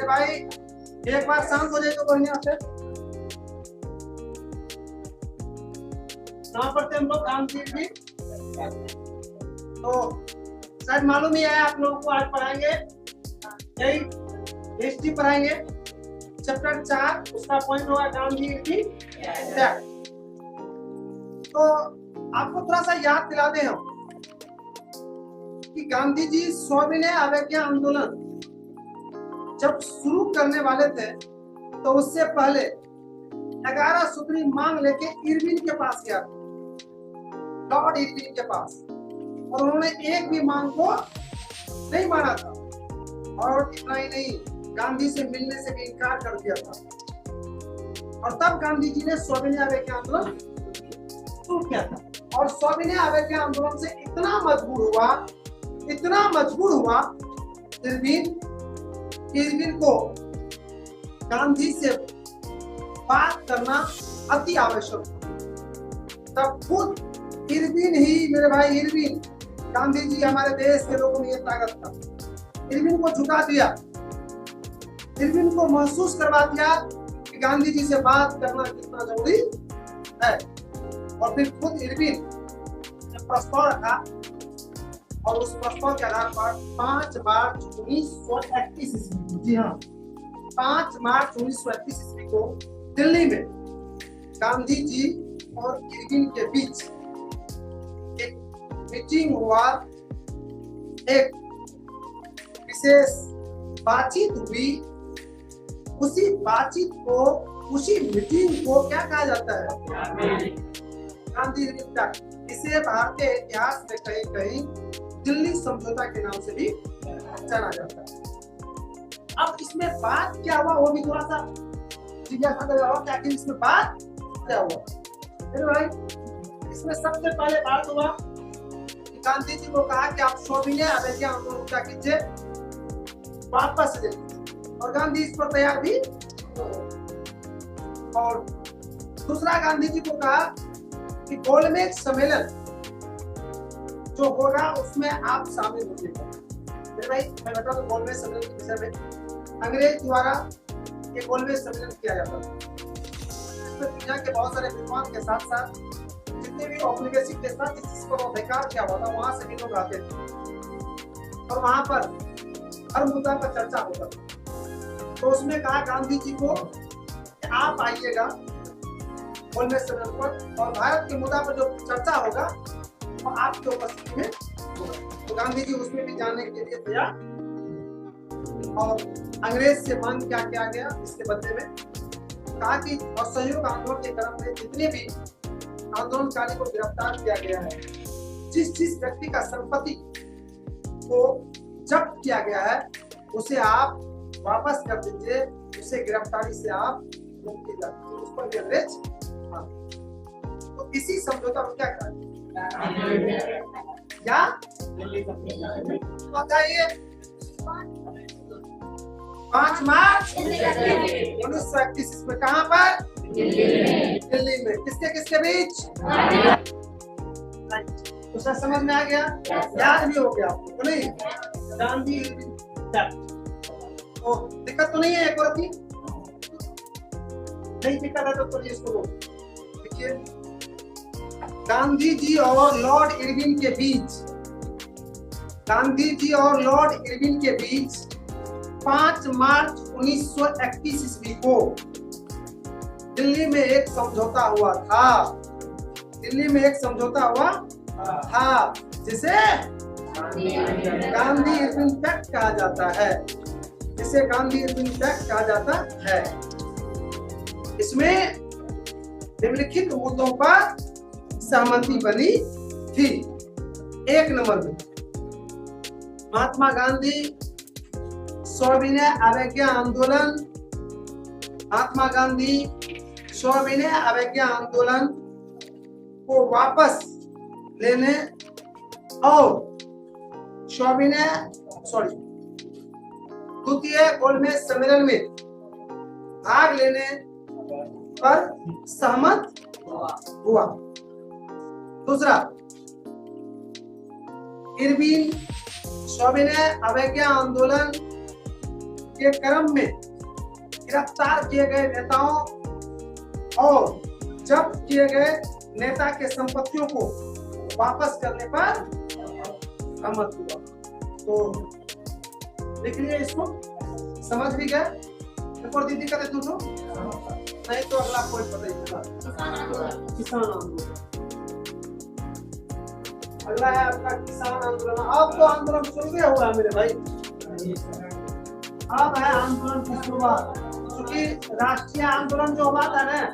मेरे भाई एक बार शांत हो जाए तो बढ़िया से। कहाँ पढ़ते हम लोग? गांधी जी। तो शायद मालूम ही है आप लोगों को, आज पढ़ाएंगे यही हिस्ट्री पढ़ाएंगे, चैप्टर 4, उसका पॉइंट होगा गांधी की डेथ। तो आपको थोड़ा सा याद दिला दें हम कि गांधी जी सविनय अवज्ञा आंदोलन जब शुरू करने वाले थे तो उससे पहले 11 सूत्री मांग लेके इरविन के पास गया, लॉर्ड इरविन के पास, और उन्होंने एक भी मांग को नहीं माना था। और इतना ही नहीं, गांधी से मिलने से भी इनकार कर दिया था। और तब गांधी जी ने सविनय अवज्ञा आंदोलन शुरू किया था। और सविनय अवज्ञा आंदोलन से इतना मजबूर हुआ इरविन को गांधी से बात करना अति आवश्यक था। तब खुद इरविन ही, मेरे भाई इरविन, गांधी जी हमारे देश के लोगों में ये ताकत था, इरविन को झुका दिया, इरविन को महसूस करवा दिया कि गांधी जी से बात करना कितना जरूरी है। और फिर खुद इरविन ने प्रस्ताव रखा, और उस प्रस्ताव के आधार पर 5 मार्च 1931 ईस्वी, जी हाँ 5 मार्च 1931 ईस्वी को दिल्ली में गांधी जी और इरविन के बीच एक मीटिंग हुआ, एक विशेष बातचीत हुई। उसी बातचीत को, उसी मीटिंग को क्या कहा जाता है? गांधी इरविन तक। इसे भारतीय इतिहास में कहीं कहीं दिल्ली समझौता के नाम से भी जाना जाता है। अब इसमें बात क्या हुआ वो भी थोड़ा सा जिज्ञासा कर रहा हूं कि आखिर इसमें बात क्या हुआ। मेरे भाई, इसमें सबसे पहले बात हुआ कि गांधी जी को कहा कि आप सविनय अवज्ञा आंदोलन क्या कीजिए, वापस ले लीजिए, और गांधी इस पर तैयार भी। और दूसरा, गांधी जी को कहा कि गोलमेज सम्मेलन जो होगा उसमें आप शामिल होइएगा। मेरे भाई, मैं बता दूं गोलमेज सम्मेलन के विषय में, अंग्रेज द्वारा ये गोलमेज सम्मेलन किया जाता था। इसमें दुनिया के बहुत सारे विद्वान के साथ साथ जितने भी औपनिवेशिक देश था जिस पर अधिकार क्या हुआ था, वहां से भी लोग आते थे, और वहां पर हर मुद्दा पर चर्चा होता था। तो उसमें कहा गांधी जी को कि आप आइएगा गोलमेज सम्मेलन पर, और भारत के मुद्दा पर जो चर्चा होगा वो आपके उपस्थिति में होगा। तो गांधी जी उसमें भी जाने के लिए तैयार। और अंग्रेज से मांग क्या किया गया इसके बदले में? कहा कि असहयोग आंदोलन के क्रम में जितने भी आंदोलनकारी को गिरफ्तार किया गया है, जिस व्यक्ति का संपत्ति को जब्त किया गया है, उसे आप वापस कर दीजिए, उसे गिरफ्तारी से आप मुक्ति दिला दीजिए। उस पर भी अंग्रेज। तो इसी समझौता को क्या कहा क्या बताइए? 5 मार्च 1931 में कहां पर? दिल्ली में। किसके बीच? तो सब समझ में आ गया, याद भी हो गया आपको? नहीं, गांधी तो दिक्कत तो नहीं है? एक और थी नहीं दिक्कत है तो इसको देखिए, गांधी जी और लॉर्ड इरविन के बीच, गांधी जी और लॉर्ड इरविन के बीच 5 मार्च 1931 ईस्वी को दिल्ली में एक समझौता हुआ था। दिल्ली में एक समझौता हुआ था जिसे गांधी इरविन पैक्ट कहा जाता है, जिसे गांधी इरविन पैक्ट कहा जाता है। इसमें निम्नलिखित मुद्दों पर सहमति बनी थी। 1 नंबर में महात्मा गांधी सविनय अवज्ञा आंदोलन, महात्मा गांधी सविनय अवज्ञा आंदोलन को वापस लेने और द्वितीय गोलमेज सम्मेलन में भाग लेने पर सहमत हुआ। दूसरा, इरविन सविनय अवज्ञा आंदोलन के क्रम में गिरफ्तार किए गए नेताओं और जब्त किए गए नेता के संपत्तियों को वापस करने पर सहमत हुआ। तो लिख लिए इसको, समझ भी गए। और दीदी का दे दो, नहीं तो अगला कोई पता ही नहीं। किसान आंदोलन अगला है आपका, किसान आंदोलन। अब तो आंदोलन शुरू भी हुआ मेरे भाई, अब है आंदोलन की शुरुआत। क्योंकि राष्ट्रीय आंदोलन जो हुआ था ना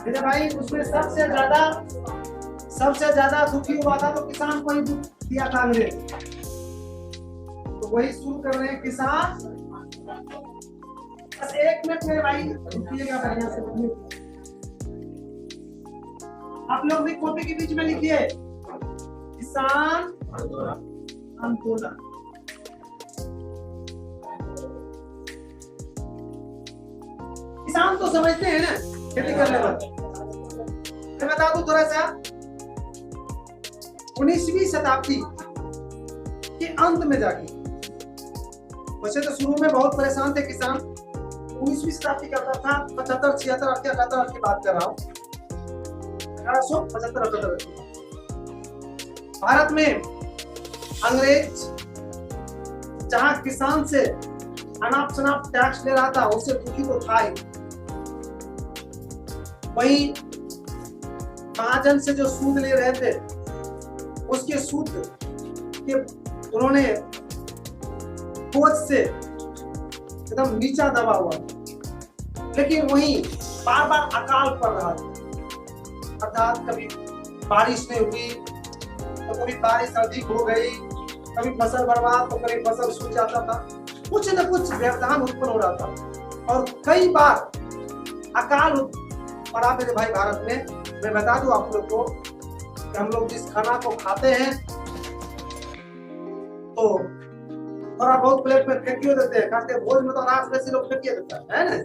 मेरे भाई, उसमें सबसे ज्यादा दुखी हुआ था तो किसान को ही दुख दिया था अंग्रेज। तो वही शुरू कर रहे हैं किसान। बस 1 मिनट मेरे भाई रुकिएगा, बढ़िया से आप लोग भी कॉपी के बीच में लिखिए, किसान आंदोलन। किसान तो समझते हैं ना खेती करने वाले। मैं बता दूं थोड़ा सा, 19वीं शताब्दी के अंत में जाके, वैसे तो शुरू में बहुत परेशान थे किसान। 19वीं शताब्दी का था 75, 76, 78 की बात कर रहा हूँ, 1875, 78। भारत में अंग्रेज जहां किसान से अनाप शनाप टैक्स ले रहा था, उससे दुखी तो था ही। वहीं महाजन से जो सूद ले रहे थे, उसके सूद के उन्होंने बोझ से एकदम नीचा दबा हुआ। लेकिन वहीं बार बार अकाल पड़ रहा था, अर्थात कभी बारिश नहीं हुई तो कभी बारिश अधिक हो गई, कभी फसल बर्बाद तो कभी फसल सूख जाता था, कुछ न कुछ व्यवधान उत्पन्न हो रहा था। और कई बार अकाल पड़ा मेरे भाई भारत में। मैं बता दूं आप लोग को कि हम लोग जिस खाना को खाते हैं तो थोड़ा बहुत प्लेट में फेंकियो देते हैं, खाते भोज में तो अनाज वैसे लोग फेंकिए देता है ना।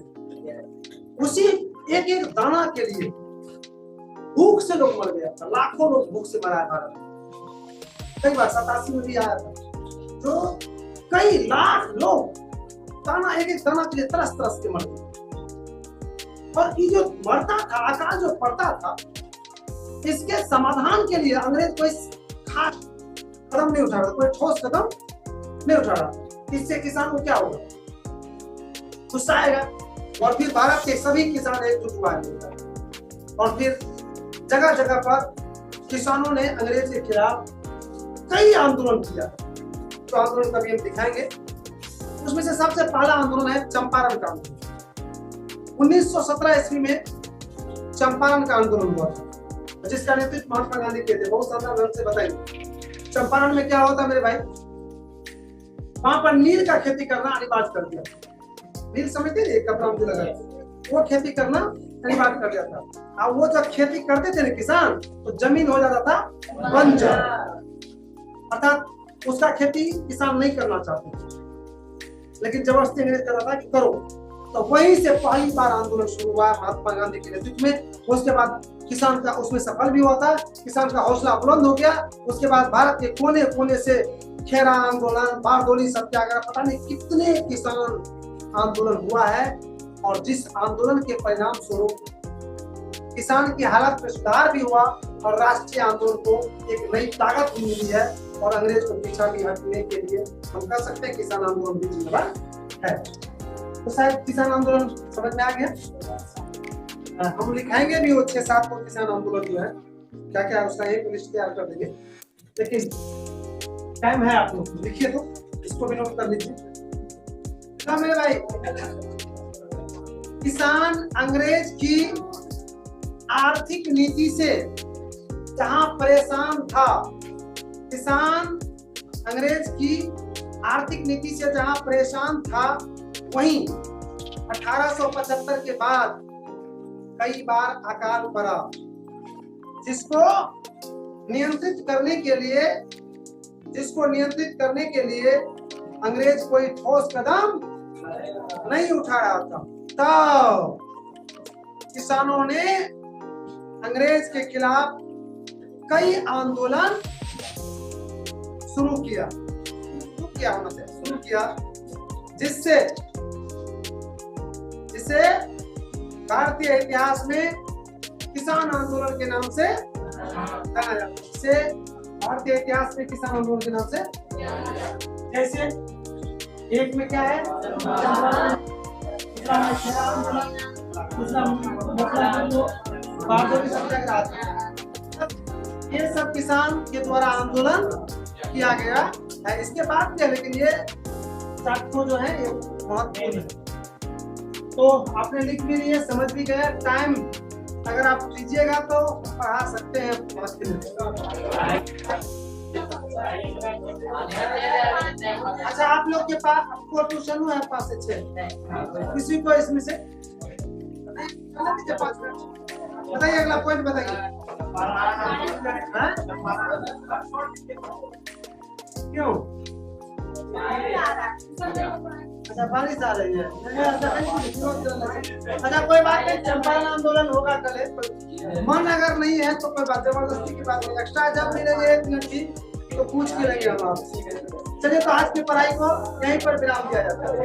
उसी एक एक दाना के लिए भूख से लोग मर गया था, लाखों लोग भूख से मरा भारत में। कई बार 87 में भी आया था, जो कई लाख लोग दाना, एक एक दाना के लिए तरस तरस के मरते। और ये जो मरता था, अकाल जो पड़ता था, इसके समाधान के लिए अंग्रेज कोई खास कदम नहीं उठा रहा, कोई ठोस कदम नहीं उठा रहा। इससे किसान को क्या होगा? गुस्सा आएगा। और फिर भारत के सभी किसान एकजुट हुआ और फिर जगह जगह पर किसानों ने अंग्रेज के खिलाफ कई आंदोलन किया। तो आंदोलन कभी हम दिखाएंगे। उसमें से सबसे पहला आंदोलन है चंपारण का आंदोलन। 1917 ईस्वी में चंपारण का आंदोलन हुआ था, जिसका नेतृत्व महात्मा गांधी किए थे। बहुत साधारण ढंग से बताइए चंपारण में क्या होता मेरे भाई। वहां पर नील का खेती करना अनिवार्य कर दिया। नील समझते थे, कपड़ा जो लगा, वो खेती करना अनिवार्य कर दिया था। अब वो जब खेती करते थे ना किसान, तो जमीन हो जाता था बंजर, अर्थात उसका खेती किसान नहीं करना चाहते, लेकिन जबरदस्ती अंग्रेज कर रहा था कि करो। तो वहीं से पहली बार आंदोलन शुरू हुआ महात्मा गांधी के नेतृत्व में। उसके बाद किसान का उसमें सफल भी हुआ था, किसान का हौसला बुलंद हो गया। उसके बाद भारत के कोने कोने से खेरा आंदोलन, बारडोली सत्याग्रह, पता नहीं कितने किसान आंदोलन हुआ है। और जिस आंदोलन के परिणाम स्वरूप किसान की हालत में सुधार भी हुआ और राष्ट्रीय आंदोलन को एक नई ताकत भी मिली है। और अंग्रेज को पीछा भी हटने के लिए हम कह सकते हैं किसान आंदोलन भी जिम्मेदार है। तो शायद किसान आंदोलन समझ में आ गया। हम लिखाएंगे भी वो 6-7 को किसान आंदोलन जो है क्या क्या उसका एक लिस्ट तैयार कर देंगे। लेकिन टाइम है, आप लोग लिखिए, तो इसको भी नोट कर लीजिए। मेरे भाई, किसान अंग्रेज की आर्थिक नीति से जहां परेशान था, किसान अंग्रेज की आर्थिक नीति से जहां परेशान था, वहीं 1875 के बाद कई बार अकाल पड़ा, जिसको नियंत्रित करने के लिए अंग्रेज कोई ठोस कदम नहीं उठा रहा था। तब किसानों ने अंग्रेज के खिलाफ कई आंदोलन शुरू किया, जिससे भारतीय इतिहास में किसान आंदोलन के नाम से जाना जाता है। इसे भारतीय इतिहास में किसान आंदोलन के नाम से, जैसे एक में क्या है, ये सब किसान के द्वारा आंदोलन किया गया है। इसके बाद क्या, लेकिन ये साक्ष्य जो है ये महत्वपूर्ण है। तो आपने लिख भी लिए, समझ भी गए। टाइम अगर आप लीजिएगा तो पढ़ा सकते हैं। अच्छा, आप लोग के पास आपको ट्यूशन है 5 से 6, किसी को इसमें से बताइए, अगला पॉइंट बताइए। क्यों? अच्छा, बारिश आ रही है। अच्छा, कोई बात नहीं, चंपारण आंदोलन होगा कल। मन अगर नहीं है तो कोई बात, जबरदस्ती की बात नहीं। एक्स्ट्रा जब मिलेंगे 1 मिनट की तो पूछ के लेंगे हम आपसे। चलिए, तो आज की पढ़ाई को यहीं पर विराम दिया जाता है।